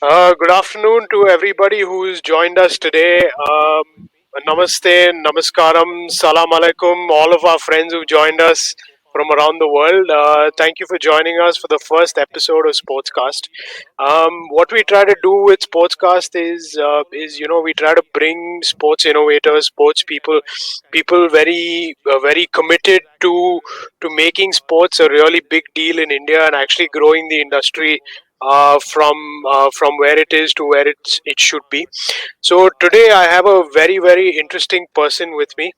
Good afternoon to everybody who's joined us today. Namaste, Namaskaram, Salam Alaikum, all of our friends who joined us from around the world. Thank you for joining us for the first episode of Sportscast. What we try to do with Sportscast is we try to bring sports innovators, sports people, people very committed to making sports a really big deal in India and actually growing the industry from where it is to where it should be. So today I have a very interesting person with me.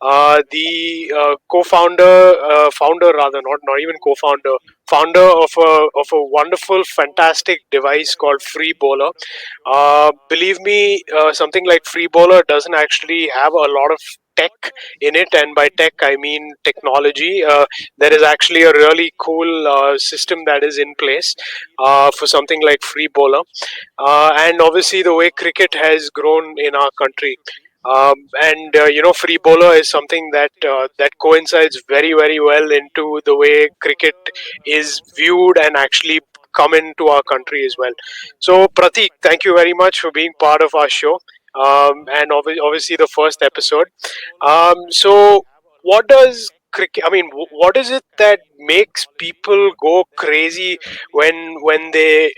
The founder rather, not even co-founder, founder of a wonderful, fantastic device called Freebowler. Believe me, something like Freebowler doesn't actually have a lot of tech in it, and by tech I mean technology. There is actually a really cool system that is in place for something like Freebowler, and obviously the way cricket has grown in our country. Free bowler is something that coincides very well into the way cricket is viewed and actually come into our country as well. So, Pratik, thank you very much for being part of our show, and obviously the first episode. So, what does cricket? I mean, what is it that makes people go crazy when they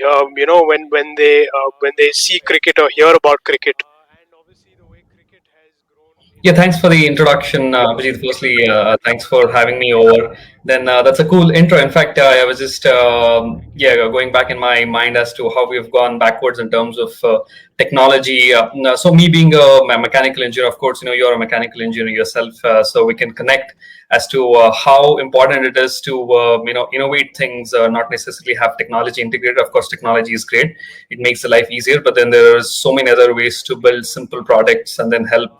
see cricket or hear about cricket? Yeah, thanks for the introduction, Abhijit. Firstly, thanks for having me over. Then that's a cool intro. In fact, I was just going back in my mind as to how we've gone backwards in terms of technology. So me being a mechanical engineer, of course, you're a mechanical engineer yourself, so we can connect as to how important it is to innovate things, not necessarily have technology integrated. Of course, technology is great; it makes the life easier. But then there are so many other ways to build simple products and then help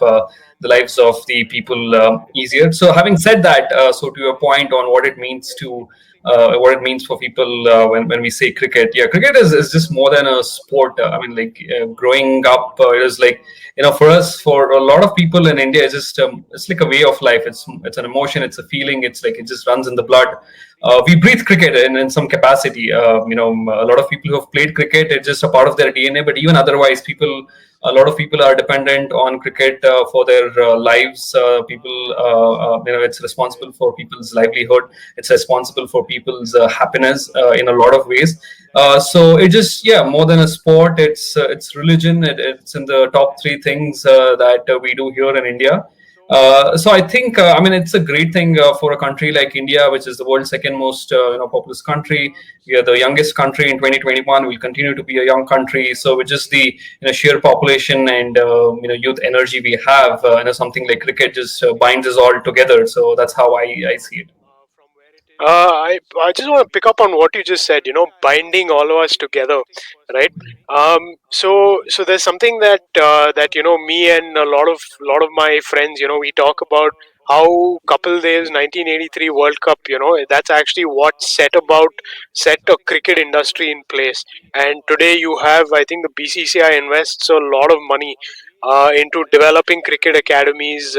the lives of the people easier. So, having said that, so to your point on what it means for people when we say cricket, yeah, cricket is just more than a sport. I mean, like growing up, it is like for us, for a lot of people in India, it's like a way of life. It's an emotion, it's a feeling. It's like it just runs in the blood. We breathe cricket in some capacity. A lot of people who have played cricket, it's just a part of their DNA. But even otherwise, a lot of people are dependent on cricket for their lives. It's responsible for people's livelihood. It's responsible for people's happiness in a lot of ways. So it just, yeah, more than a sport, it's religion. It's in the top three things that we do here in India. So I think, I mean, it's a great thing for a country like India, which is the world's second most populous country. We are the youngest country in 2021. We'll continue to be a young country. So with just the sheer population and youth energy we have, something like cricket just binds us all together. So that's how I see it. I just want to pick up on what you just said. Binding all of us together, right? So there's something that me and a lot of my friends, we talk about how Kapil Dev's 1983 World Cup. That's actually what set a cricket industry in place. And today you have, I think, the BCCI invests a lot of money into developing cricket academies,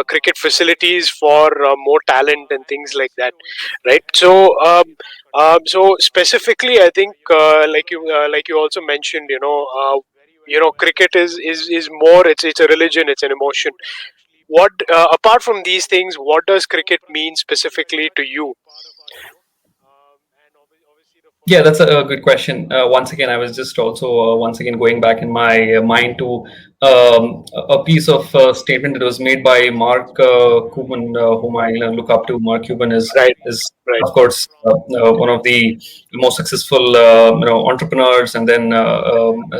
cricket facilities for more talent and things like that, right? So specifically, I think, like you also mentioned, cricket is more. It's a religion. It's an emotion. What apart from these things, what does cricket mean specifically to you? Yeah, that's a good question. Once again, I was just also once again going back in my mind to a piece of statement that was made by Mark Cuban, whom I look up to. Mark Cuban Right, is right. of course one of the most successful entrepreneurs, and then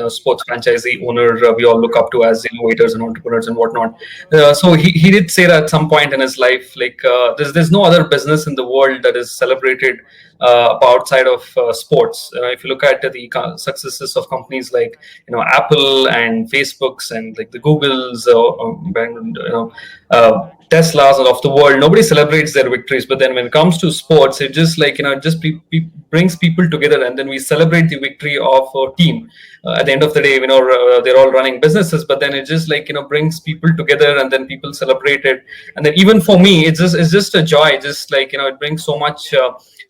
sports franchisee owner we all look up to as innovators and entrepreneurs and whatnot. So he did say that at some point in his life, like there's no other business in the world that is celebrated outside of sports. If you look at the successes of companies like Apple and Facebooks and like the Googles, and Teslas of the world, nobody celebrates their victories. But then when it comes to sports, it just like, it just brings people together, and then we celebrate the victory of a team. At the end of the day, they're all running businesses, but then it just like, brings people together, and then people celebrate it. And then even for me, it's just a joy. Just like, it brings so much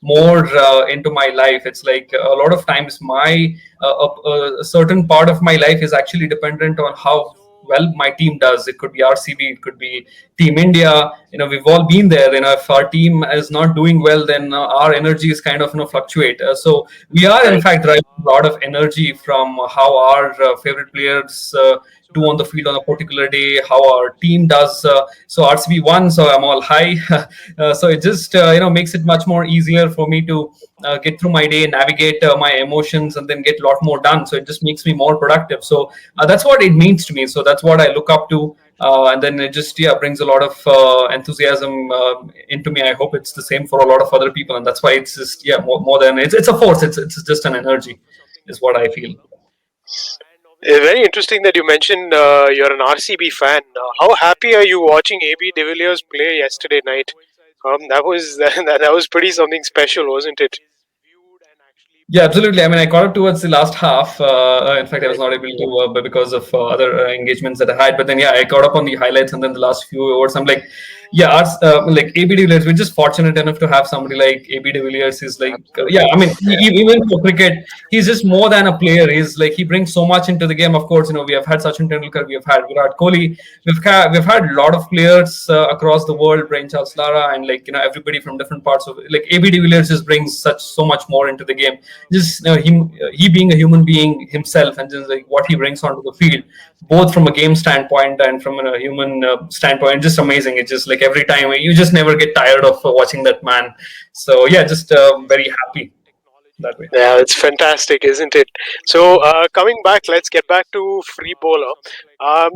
more into my life. It's like a lot of times my a certain part of my life is actually dependent on how well my team does. It could be RCB, it could be Team India. We've all been there. If our team is not doing well, then our energy is kind of, fluctuate. So we are in Right. fact driving a lot of energy from how our favorite players do on the field on a particular day, how our team does. So RCB won, so I'm all high. So it just makes it much more easier for me to get through my day, navigate my emotions, and then get a lot more done. So it just makes me more productive. So that's what it means to me. So that's what I look up to. And then it just, yeah, brings a lot of enthusiasm into me. I hope it's the same for a lot of other people, and that's why it's just, yeah, more than it's a force. It's just an energy, is what I feel. Very interesting that you mentioned you're an RCB fan. How happy are you watching AB de Villiers play yesterday night? That was that was pretty something special, wasn't it? Yeah, absolutely. I mean, I caught up towards the last half. In fact, I was Right. not able to because of other engagements that I had. But then, yeah, I caught up on the highlights, and then the last few overs, I'm like, yeah, like AB de Villiers. We're just fortunate enough to have somebody like AB de Villiers. Is like, yeah, I Absolutely. mean, even for cricket, he's just more than a player. He's like, he brings so much into the game. Of course, we have had Sachin Tendulkar, we have had Virat Kohli, we've had a lot of players across the world, Brain Charles Lara, and like, everybody from different parts of like AB de Villiers just brings so much more into the game. Just him, he being a human being himself, and just like what he brings onto the field, both from a game standpoint and from a human standpoint, just amazing. It's just like every time you just never get tired of watching that man. So yeah, just very happy that way. Yeah, it's fantastic, isn't it? So, coming back, let's get back to free bowler.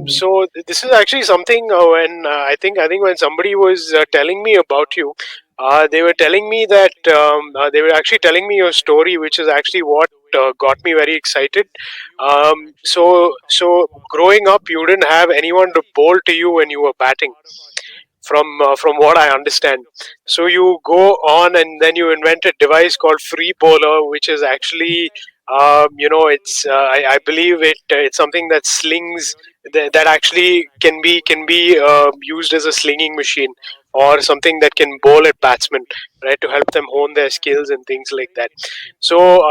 So this is actually something when I think when somebody was telling me about you, they were telling me that they were actually telling me your story, which is actually what got me very excited. So growing up, you didn't have anyone to bowl to you when you were batting from what I understand. So you go on and then you invent a device called Free Bowler, which is actually, it's I believe it's something that slings that actually can be used as a slinging machine or something that can bowl at batsmen, right, to help them hone their skills and things like that. So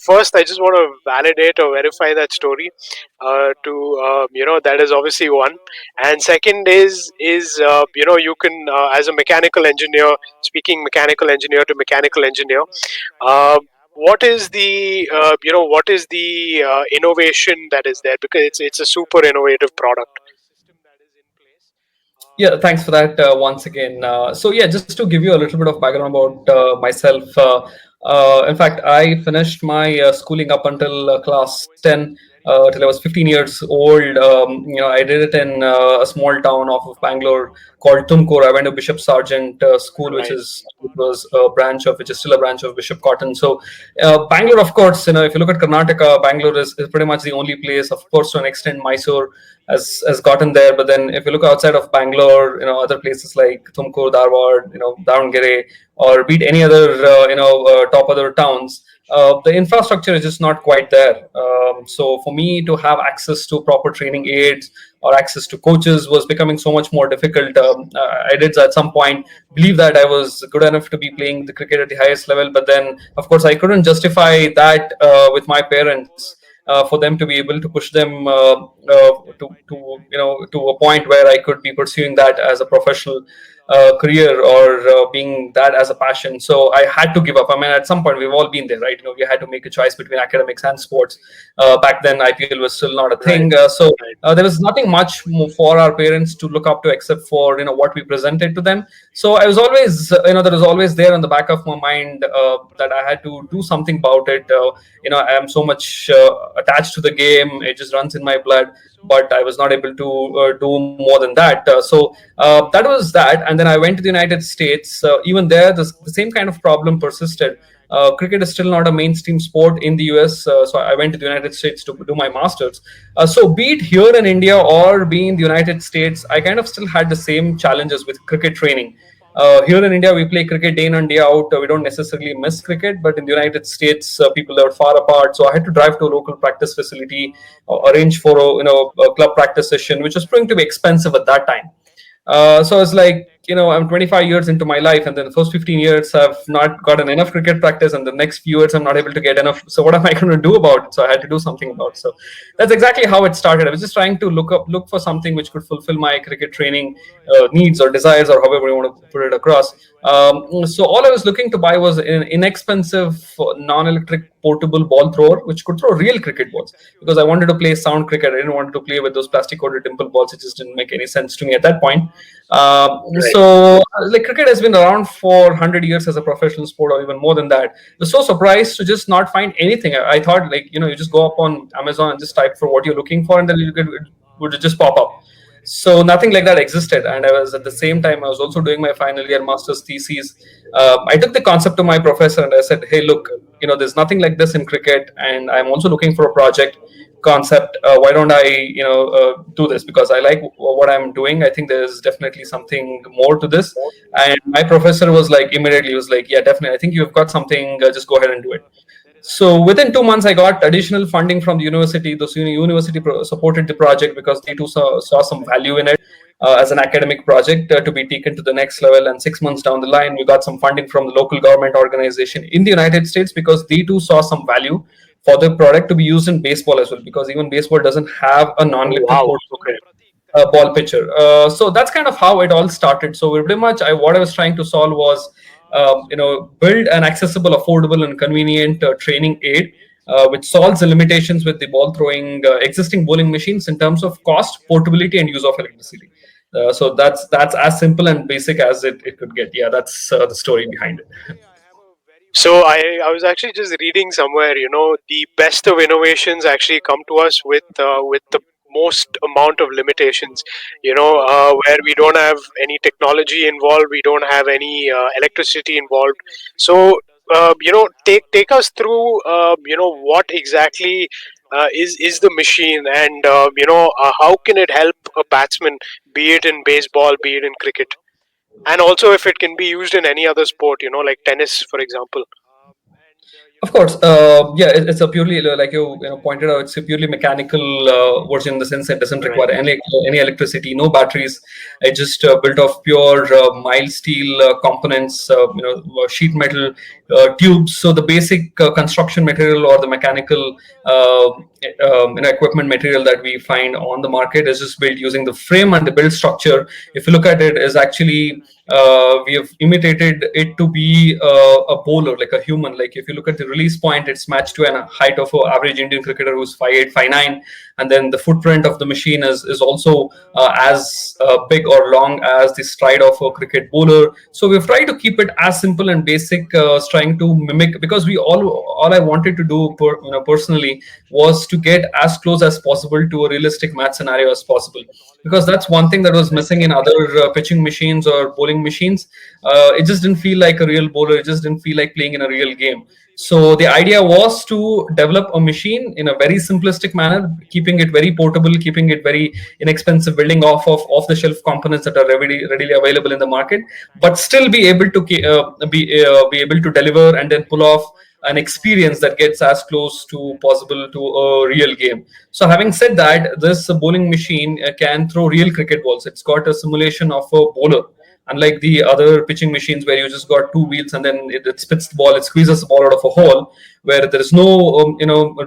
first, I just want to validate or verify that story. That is obviously one, and second is you can as a mechanical engineer, speaking mechanical engineer to mechanical engineer, uh, what is the innovation that is there, because it's a super innovative product. Yeah, thanks for that once again. So yeah, just to give you a little bit of background about myself. In fact, I finished my schooling up until class 10, till I was 15 years old. I did it in a small town off of Bangalore called Tumkur. I went to Bishop Sargent School, Right. which was a branch of, which is still a branch of Bishop Cotton. So Bangalore, of course, if you look at Karnataka, Bangalore is pretty much the only place. Of course, to an extent, Mysore has gotten there. But then if you look outside of Bangalore, other places like Tumkur, Dharwad, Davangere, or beat any other, top other towns, the infrastructure is just not quite there. So for me to have access to proper training aids or access to coaches was becoming so much more difficult. I did at some point believe that I was good enough to be playing the cricket at the highest level, but then of course I couldn't justify that with my parents. For them to be able to push them to a point where I could be pursuing that as a professional career, or being that as a passion. So I had to give up. I mean, at some point we've all been there, right? We had to make a choice between academics and sports. Back then IPL was still not a Right. thing, so there was nothing much for our parents to look up to except for what we presented to them. So I was always, there was always there on the back of my mind that I had to do something about it. I am so much attached to the game; it just runs in my blood. But I was not able to do more than that. So that was that. And then I went to the United States. Even there, the same kind of problem persisted. Cricket is still not a mainstream sport in the US, so I went to the United States to do my masters. So be it here in India or be in the United States, I kind of still had the same challenges with cricket training. Here in India, we play cricket day in and day out. We don't necessarily miss cricket, but in the United States, people are far apart. So I had to drive to a local practice facility, arrange for a club practice session, which was proving to be expensive at that time. So it's like, I'm 25 years into my life, and then the first 15 years I've not gotten enough cricket practice, and the next few years I'm not able to get enough. So what am I going to do about it? So I had to do something about it. So that's exactly how it started. I was just trying to look for something which could fulfill my cricket training needs or desires, or however you want to put it across. So all I was looking to buy was an inexpensive non-electric portable ball thrower which could throw real cricket balls, because I wanted to play sound cricket. I didn't want to play with those plastic coated dimple balls. It just didn't make any sense to me at that point. Right. Like, cricket has been around for 100 years as a professional sport, or even more than that. I was so surprised to just not find anything. I thought, like, you just go up on Amazon and just type for what you're looking for, and then it would just pop up. So nothing like that existed. And I was, at the same time, I was also doing my final year master's thesis. I took the concept to my professor and I said, hey, look, there's nothing like this in cricket, and I'm also looking for a project concept. Why don't I do this, because I like what I'm doing. I think there's definitely something more to this. And my professor was like, immediately was like, yeah, definitely, I think you've got something, just go ahead and do it. So within 2 months, I got additional funding from the university. Those university supported the project because they too saw some value in it as an academic project to be taken to the next level. And 6 months down the line, we got some funding from the local government organization in the United States, because they too saw some value for the product to be used in baseball as well, because even baseball doesn't have a Oh, non-electric wow. port Okay. ball pitcher. So that's kind of how it all started. So pretty much, what I was trying to solve was, build an accessible, affordable, and convenient training aid, which solves the limitations with the ball throwing existing bowling machines in terms of cost, portability, and use of electricity. So that's as simple and basic as it could get. Yeah, that's the story behind it. So I was actually just reading somewhere, the best of innovations actually come to us with the most amount of limitations. Where we don't have any technology involved, we don't have any electricity involved. So take us through what exactly is the machine, and how can it help a batsman, be it in baseball, be it in cricket, and also if it can be used in any other sport, like tennis, for example. Of course, yeah, it's a purely, like you pointed out, it's a purely mechanical version, in the sense it doesn't Right. require any electricity, no batteries. It's just built of pure mild steel components, sheet metal tubes. So the basic construction material or the mechanical equipment material that we find on the market is just built using the frame, and the build structure, if you look at it, is actually we have imitated it to be a bowler, like a human. Like, if you look at the release point, it's matched to a height of an average Indian cricketer who's 5'8", 5'9", and then the footprint of the machine is also as big or long as the stride of a cricket bowler. So we've tried to keep it as simple and basic, trying to mimic, because all I wanted to do personally was to get as close as possible to a realistic match scenario as possible, because that's one thing that was missing in other pitching machines or bowling machines. It just didn't feel like a real bowler. It just didn't feel like playing in a real game. So the idea was to develop a machine in a very simplistic manner, keeping it very portable, keeping it very inexpensive, building off the shelf components that are readily available in the market, but still be able to be able to deliver and then pull off an experience that gets as close to possible to a real game. So having said that, this bowling machine can throw real cricket balls. It's got a simulation of a bowler, unlike the other pitching machines where you just got two wheels and then it spits the ball, it squeezes the ball out of a hole, where there is no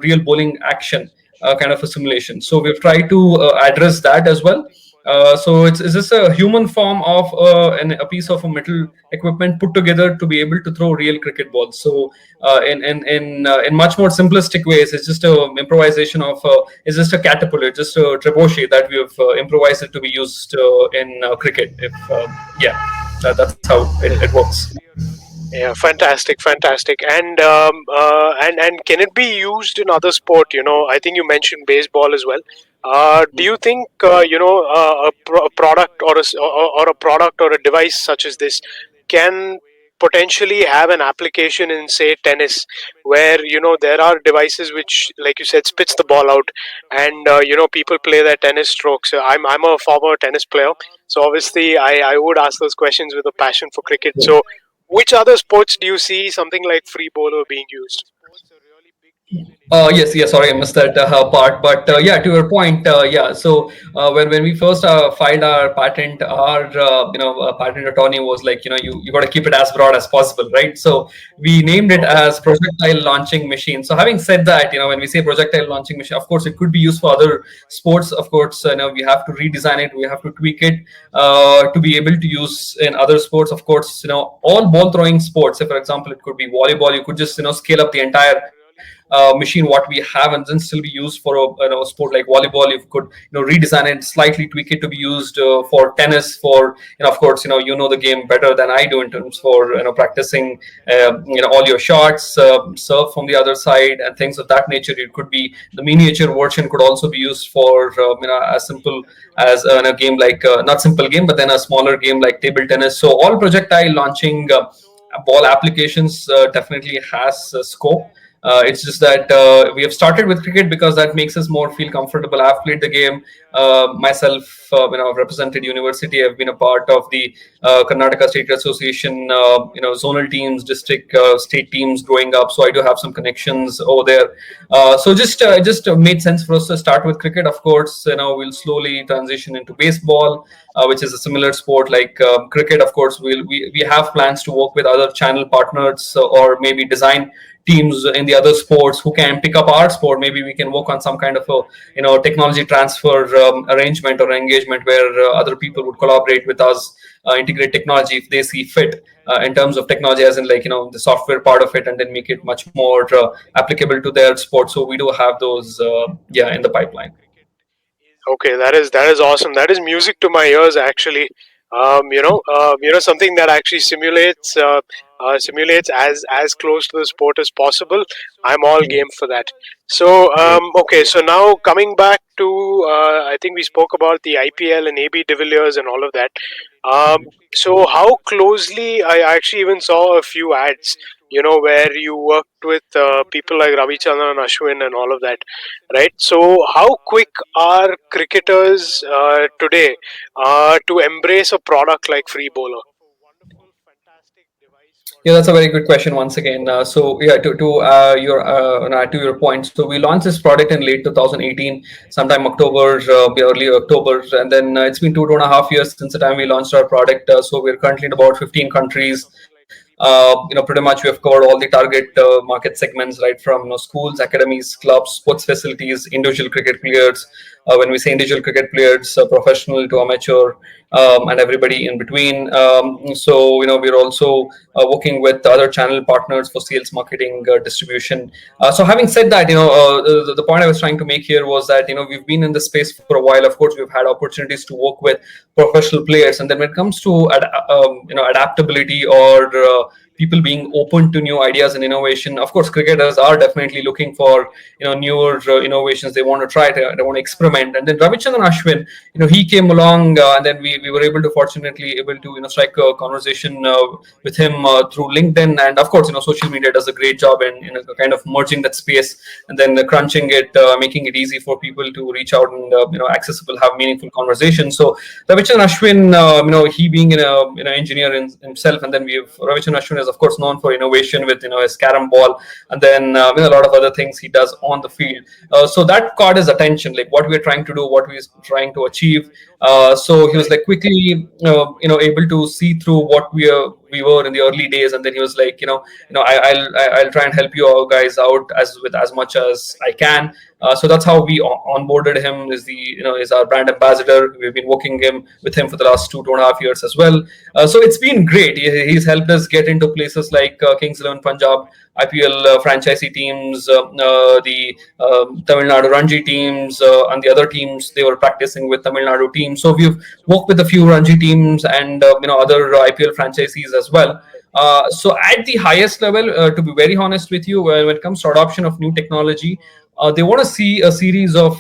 real bowling action, kind of a simulation. So we've tried to address that as well. So it's just a human form of a piece of a metal equipment put together to be able to throw real cricket balls. So in much more simplistic ways, it's just a improvisation of it's just a catapult, it's just a trebuchet that we have improvised it to be used in cricket. If Yeah, that's how it works. Yeah, fantastic, fantastic. And can it be used in other sport? I think you mentioned baseball as well. Do you think a product or a product or a device such as this can potentially have an application in, say, tennis, where there are devices which, like you said, spits the ball out, and people play their tennis strokes. I'm a former tennis player, so obviously I would ask those questions with a passion for cricket. So which other sports do you see something like free bowler being used? Yes, yes. Sorry, I missed that part. But yeah, to your point, yeah. So when we first filed our patent, our patent attorney was like, you got to keep it as broad as possible, right? So we named it Okay. as projectile launching machine. So having said that, when we say projectile launching machine, of course, it could be used for other sports. Of course, we have to redesign it, we have to tweak it to be able to use in other sports. Of course, all ball throwing sports. Say, for example, it could be volleyball. You could just scale up the entire machine what we have and then still be used for a sport like volleyball. You could redesign it, slightly tweak it to be used for tennis, for of course the game better than I do in terms for practicing all your shots, serve from the other side and things of that nature. It could be the miniature version could also be used for as simple as a game like not simple game but then a smaller game like table tennis. So all projectile launching ball applications definitely has scope. It's just that we have started with cricket because that makes us more feel comfortable. I've played the game myself. I've represented university. I've been a part of the Karnataka State Association, zonal teams, district, state teams growing up. So I do have some connections over there. So just made sense for us to start with cricket. Of course, we'll slowly transition into baseball, which is a similar sport like cricket. Of course, we have plans to work with other channel partners or maybe design teams in the other sports who can pick up our sport. Maybe we can work on some kind of a technology transfer arrangement or engagement where other people would collaborate with us, integrate technology if they see fit in terms of technology, as in like the software part of it, and then make it much more applicable to their sport. So we do have those in the pipeline. Okay, that is awesome. That is music to my ears, actually. Something that actually simulates as close to the sport as possible. I'm all game for that. So, okay, so now coming back to, I think we spoke about the IPL and AB de Villiers and all of that. So how closely, I actually even saw a few ads, where you worked with people like Ravichandran and Ashwin and all of that, right? So how quick are cricketers today to embrace a product like Free Bowler? Yeah, that's a very good question once again. So yeah, to your point. So we launched this product in late 2018, sometime October, early October, and then it's been 2.5 years since the time we launched our product. So we're currently in about 15 countries. Pretty much we have covered all the target market segments, right from schools, academies, clubs, sports facilities, individual cricket players. When we say individual cricket players, professional to amateur, and everybody in between. So we're also working with other channel partners for sales, marketing, distribution. So having said that, the point I was trying to make here was that we've been in the space for a while. Of course, we've had opportunities to work with professional players, and then when it comes to adaptability or people being open to new ideas and innovation, of course cricketers are definitely looking for newer innovations. They want to try it, they want to experiment. And then Ravichandran Ashwin, he came along, and then we were able to fortunately able to strike a conversation with him through LinkedIn. And of course social media does a great job in kind of merging that space and then crunching it, making it easy for people to reach out and accessible, have meaningful conversations. So Ravichandran Ashwin, he being an engineer himself, and then we have Ravichandran Ashwin is of course known for innovation with his carom ball, and then a lot of other things he does on the field. So that caught his attention, like what we're trying to do, what we're trying to achieve. So he was like quickly able to see through what we were in the early days, and then he was like, I'll try and help you all guys out as with as much as I can. So that's how we onboarded him. Is our brand ambassador. We've been working with him for the last 2.5 years as well. So it's been great. He's helped us get into places like Kings 11 Punjab, IPL franchisee teams, the Tamil Nadu Ranji teams, and the other teams. They were practicing with Tamil Nadu teams. So we've worked with a few Ranji teams and other IPL franchisees as well. So at the highest level, to be very honest with you, when it comes to adoption of new technology, They want to see a series of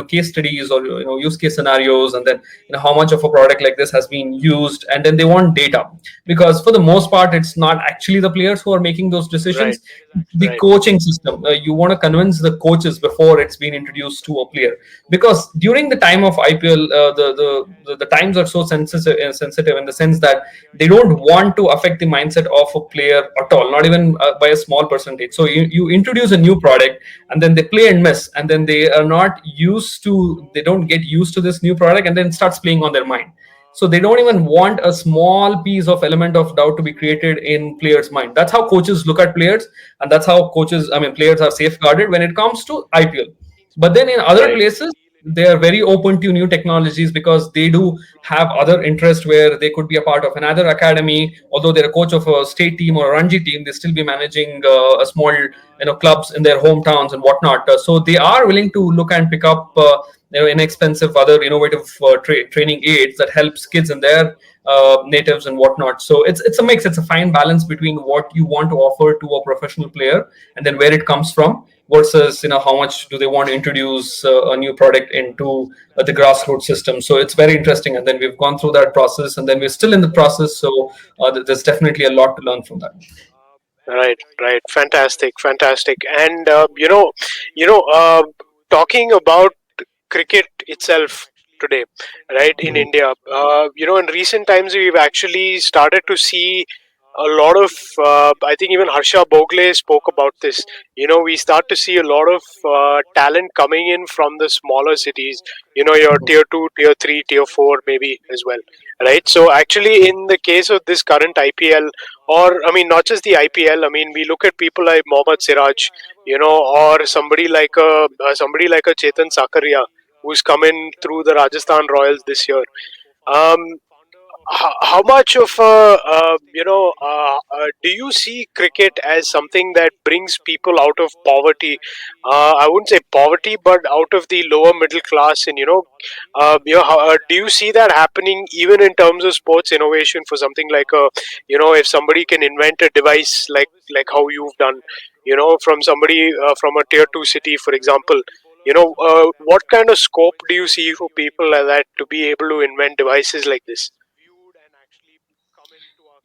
case studies or use case scenarios, and then how much of a product like this has been used, and then they want data, because for the most part it's not actually the players who are making those Right. decisions. The Right. coaching system, you want to convince the coaches before it's been introduced to a player, because during the time of IPL, the times are so sensitive in the sense that they don't want to affect the mindset of a player at all, not even by a small percentage. So you introduce a new product, and then they play and miss, and then they don't get used to this new product, and then it starts playing on their mind. So they don't even want a small piece of element of doubt to be created in players' mind. That's how coaches look at players, and that's how players are safeguarded when it comes to IPL. But then in other Right. places, they are very open to new technologies, because they do have other interest where they could be a part of another academy. Although they're a coach of a state team or a Ranji team, they still be managing a small clubs in their hometowns and whatnot. So they are willing to look and pick up inexpensive other innovative training aids that helps kids in their natives and whatnot. So it's a mix. It's a fine balance between what you want to offer to a professional player, and then where it comes from, versus how much do they want to introduce a new product into the grassroots system. So it's very interesting, and then we've gone through that process, and then we're still in the process. So there's definitely a lot to learn from that. Right. Right. Fantastic. Fantastic. And talking about cricket itself today, right, in Mhm. India, in recent times we've actually started to see a lot of, I think even Harsha Bogle spoke about this. We start to see a lot of talent coming in from the smaller cities, your tier 2, tier 3, tier 4 maybe as well, right? So actually in the case of this current IPL, or I mean not just the IPL, I mean we look at people like Mohammad Siraj, or somebody like a Chetan Sakaria, who's come in through the Rajasthan Royals this year. Um, how much of do you see cricket as something that brings people out of poverty? I wouldn't say poverty, but out of the lower middle class, and do you see that happening even in terms of sports innovation for something like a, if somebody can invent a device like how you've done, from somebody from a tier 2 city, for example, what kind of scope do you see for people like that to be able to invent devices like this?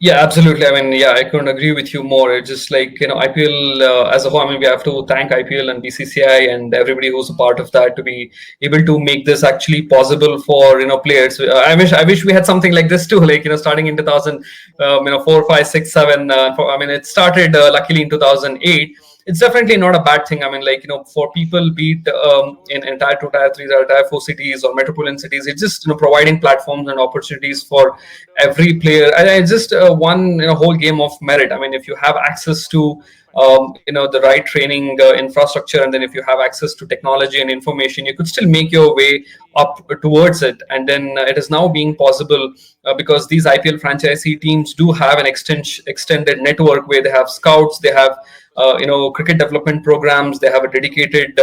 Yeah, absolutely. I mean, yeah, I couldn't agree with you more. It's just like, IPL as a whole. I mean, we have to thank IPL and BCCI and everybody who's a part of that to be able to make this actually possible for, players. I wish we had something like this too, like, starting in 2000, 4, 5, 6, 7. I mean, it started luckily in 2008. It's definitely not a bad thing. I mean, like, for people, be it in tier 2, tier 3, tier 4 cities or metropolitan cities, it's just, providing platforms and opportunities for every player. And it's just one whole game of merit. I mean, if you have access to the right training infrastructure, and then if you have access to technology and information, you could still make your way up towards it. And then it is now being possible because these IPL franchisee teams do have an extended network where they have scouts, they have cricket development programs, they have a dedicated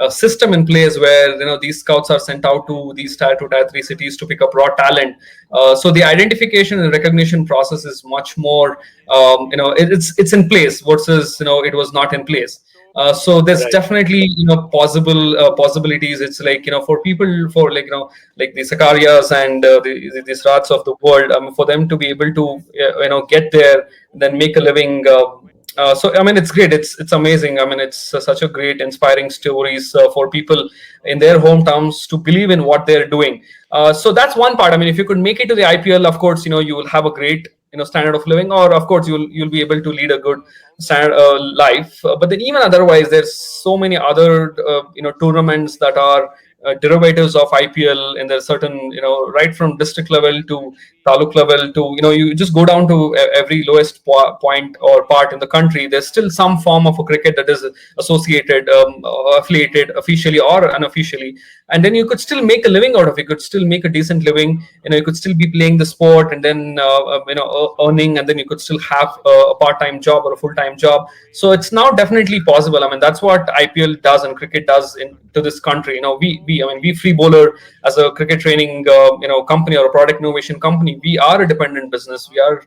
system in place where these scouts are sent out to these tier 2, tier 3 cities to pick up raw talent. So the identification and recognition process is much more it's in place versus it was not in place. So there's Right. definitely possibilities. It's like for people, for like like the Sakarias and the Srats of the world, for them to be able to get there, then make a living. So I mean, it's great. It's amazing. I mean, it's such a great, inspiring stories for people in their hometowns to believe in what they're doing. So that's one part. I mean, if you could make it to the IPL, of course, you will have a great standard of living, or of course you'll be able to lead a good standard life. But then even otherwise, there's so many other tournaments that are derivatives of IPL, and there's certain right from district level to taluk level to you just go down to every lowest point or part in the country. There's still some form of a cricket that is associated, affiliated officially or unofficially, and then you could still make a living out of it. You could still make a decent living. You could still be playing the sport, and then earning, and then you could still have a part-time job or a full-time job. So it's now definitely possible. I mean, that's what IPL does and cricket does in to this country. We I mean, we free bowler as a cricket training company or a product innovation company, we are a dependent business. We are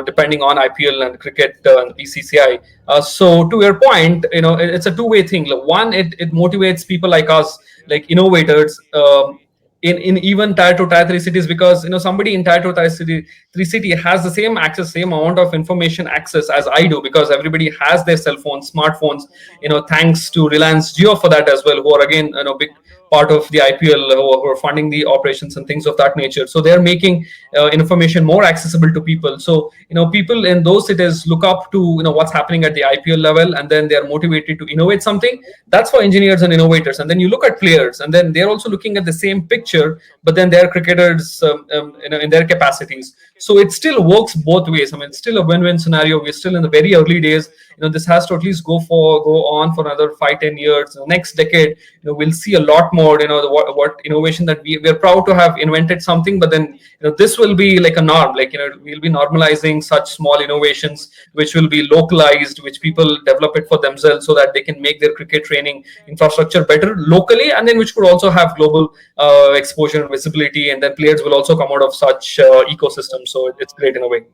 depending on IPL and cricket and the BCCI. So to your point, it's a two-way thing. Like, one, it motivates people like us, like innovators. In even tier 2 tier 3 cities, because somebody in tier 2 tier city 3 city has the same access, same amount of information access as I do, because everybody has their cell phones, smartphones, thanks to Reliance Jio for that as well, who are again big part of the IPL, who are funding the operations and things of that nature. So they're making information more accessible to people. So people in those cities look up to what's happening at the IPL level, and then they are motivated to innovate something. That's for engineers and innovators. And then you look at players, and then they're also looking at the same picture, but then they're cricketers in their capacities. So it still works both ways. I mean, it's still a win-win scenario. We're still in the very early days. This has to at least go on for another 5-10 years. Next decade, we'll see a lot more. What innovation that we're proud to have invented something, but then this will be like a norm. Like we'll be normalizing such small innovations, which will be localized, which people develop it for themselves, so that they can make their cricket training infrastructure better locally, and then which could also have global exposure and visibility, and then players will also come out of such ecosystem. So it's great in a way.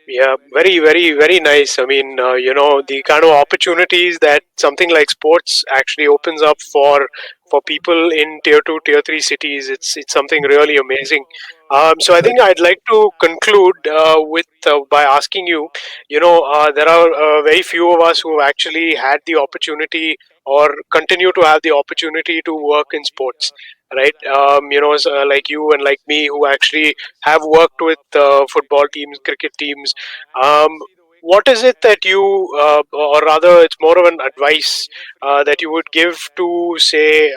Yeah, very, very, very nice. I mean, the kind of opportunities that something like sports actually opens up for people in tier two, tier three cities. It's something really amazing. So I think I'd like to conclude with by asking you. There are very few of us who have actually had the opportunity or continue to have the opportunity to work in sports, right? Like you and like me, who actually have worked with football teams, cricket teams. Um, what is it that you, or rather, it's more of an advice that you would give to, say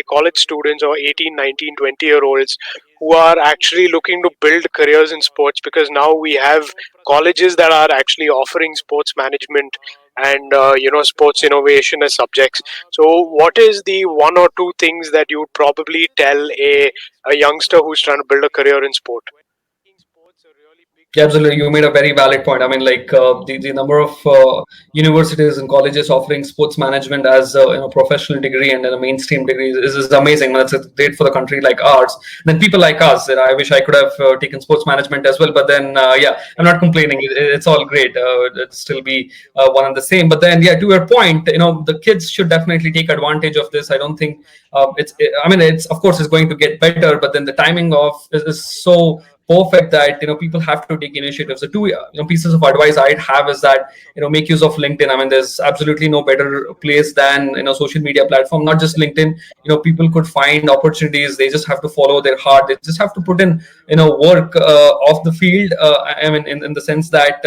college students or 18, 19, 20 year olds who are actually looking to build careers in sports? Because now we have colleges that are actually offering sports management and sports innovation as subjects. So, what is the one or two things that you would probably tell a youngster who's trying to build a career in sport? Yeah, absolutely. You made a very valid point. I mean, like the number of universities and colleges offering sports management as a professional degree and then a mainstream degree is amazing. That's great for the country like ours. And then people like us, I wish I could have taken sports management as well. But then, yeah, I'm not complaining. It's all great. It'd still be one and the same. But then, yeah, to your point, the kids should definitely take advantage of this. I don't think I mean, it's of course it's going to get better, but then the timing of is so perfect that people have to take initiative. So two pieces of advice I'd have is that make use of LinkedIn. I mean, there's absolutely no better place than social media platform. Not just LinkedIn. People could find opportunities. They just have to follow their heart. They just have to put in work off the field. I mean, in the sense that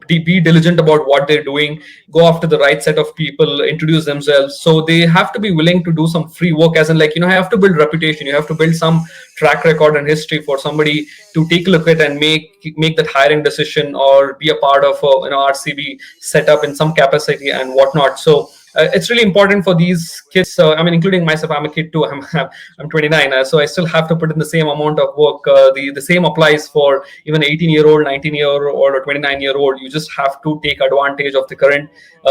be diligent about what they're doing, go after the right set of people, introduce themselves. So they have to be willing to do some free work, as in, like, you have to build reputation, you have to build some track record and history for somebody to take a look at and make that hiring decision, or be a part of RCB setup in some capacity and whatnot. So it's really important for these kids. I mean, including myself, I'm a kid too. I'm 29, so I still have to put in the same amount of work. The same applies for even 18-year-old, 19-year-old, or 29-year-old. You just have to take advantage of the current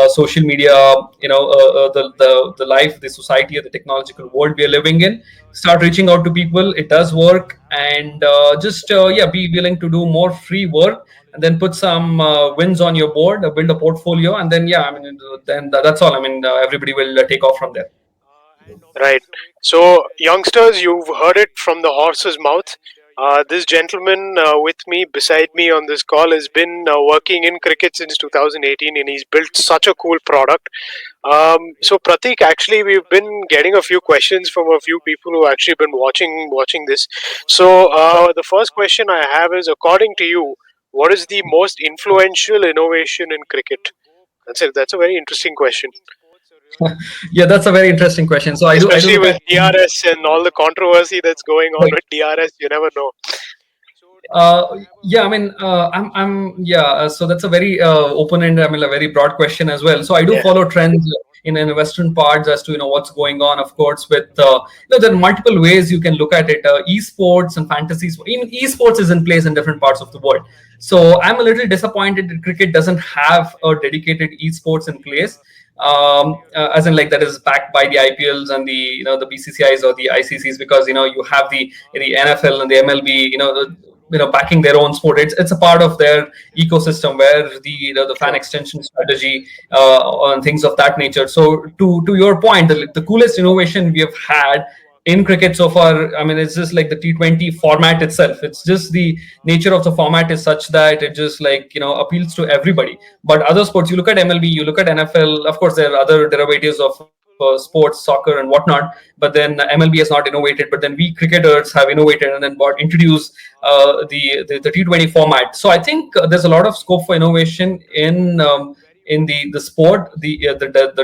social media, the life, the society, or the technological world we are living in. Start reaching out to people. It does work, and just yeah, be willing to do more free work, and then put some wins on your board, build a portfolio, and then, yeah, I mean, then that's all. I mean, everybody will take off from there. Right. So, youngsters, you've heard it from the horse's mouth. This gentleman with me, beside me on this call, has been working in cricket since 2018, and he's built such a cool product. So, Pratik, actually, we've been getting a few questions from a few people who actually been watching this. So, the first question I have is, according to you, what is the most influential innovation in cricket? That's it. That's a very interesting question, Yeah, that's a very interesting question. So I do especially look with at DRS and all the controversy that's going on right. with DRS. You never know. Yeah, I mean, yeah. So that's a very open-ended, I mean, a very broad question as well. So I do Yeah. follow trends in Western parts as to what's going on. Of course, with there are multiple ways you can look at it. Esports and fantasy, even esports is in place in different parts of the world. So I'm a little disappointed that cricket doesn't have a dedicated esports in place. as in like that is backed by the IPLs and the the BCCIs or the ICCs, because you have the NFL and the MLB, backing their own sport. It's a part of their ecosystem where the fan Sure. extension strategy on things of that nature. So to your point, the coolest innovation we have had in cricket so far, I mean, it's just like the T20 format itself. It's just the nature of the format is such that it just like appeals to everybody. But other sports, you look at MLB, you look at NFL. Of course, there are other derivatives of sports, soccer and whatnot. But then MLB has not innovated. But then we cricketers have innovated and then introduced the T20 format. So I think there's a lot of scope for innovation in the sport, the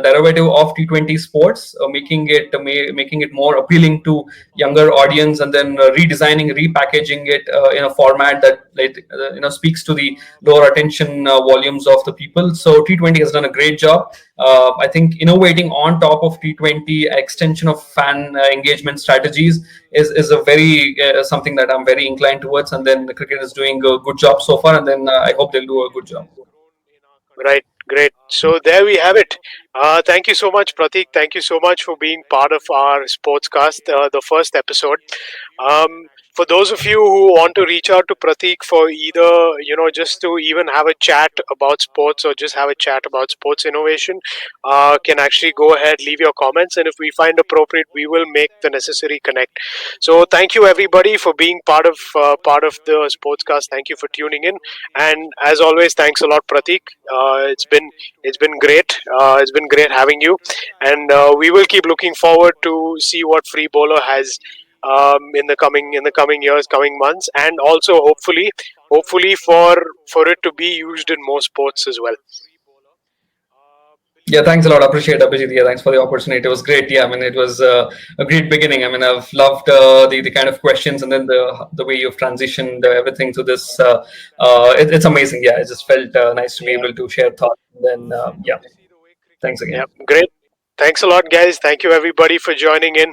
derivative of T20 sports, making it more appealing to younger audience, and then redesigning, repackaging it in a format that like speaks to the lower attention volumes of the people. So T20 has done a great job. I think innovating on top of T20, extension of fan engagement strategies is a very something that I'm very inclined towards. And then the cricket is doing a good job so far, and then I hope they'll do a good job. Right, great. So there we have it. Thank you so much, Pratik. Thank you so much for being part of our Sportscast, the first episode. For those of you who want to reach out to Pratik for either, just to even have a chat about sports or just have a chat about sports innovation, can actually go ahead, leave your comments, and if we find appropriate, we will make the necessary connect. So thank you everybody for being part of the Sportscast. Thank you for tuning in, and as always, thanks a lot, Pratik. It's been great. It's been great having you, and we will keep looking forward to see what Free Bowler has in the coming years, coming months, and also hopefully for it to be used in more sports as well. Yeah, thanks a lot. Appreciate it, Abhijit. Yeah, thanks for the opportunity. It was great. Yeah, I mean, it was a great beginning. I mean, I've loved the kind of questions, and then the way you've transitioned everything to this. It's amazing. Yeah, it just felt nice to be Yeah, able to share thoughts. And then yeah, thanks yeah, again. great. Thanks a lot, guys. Thank you everybody for joining in.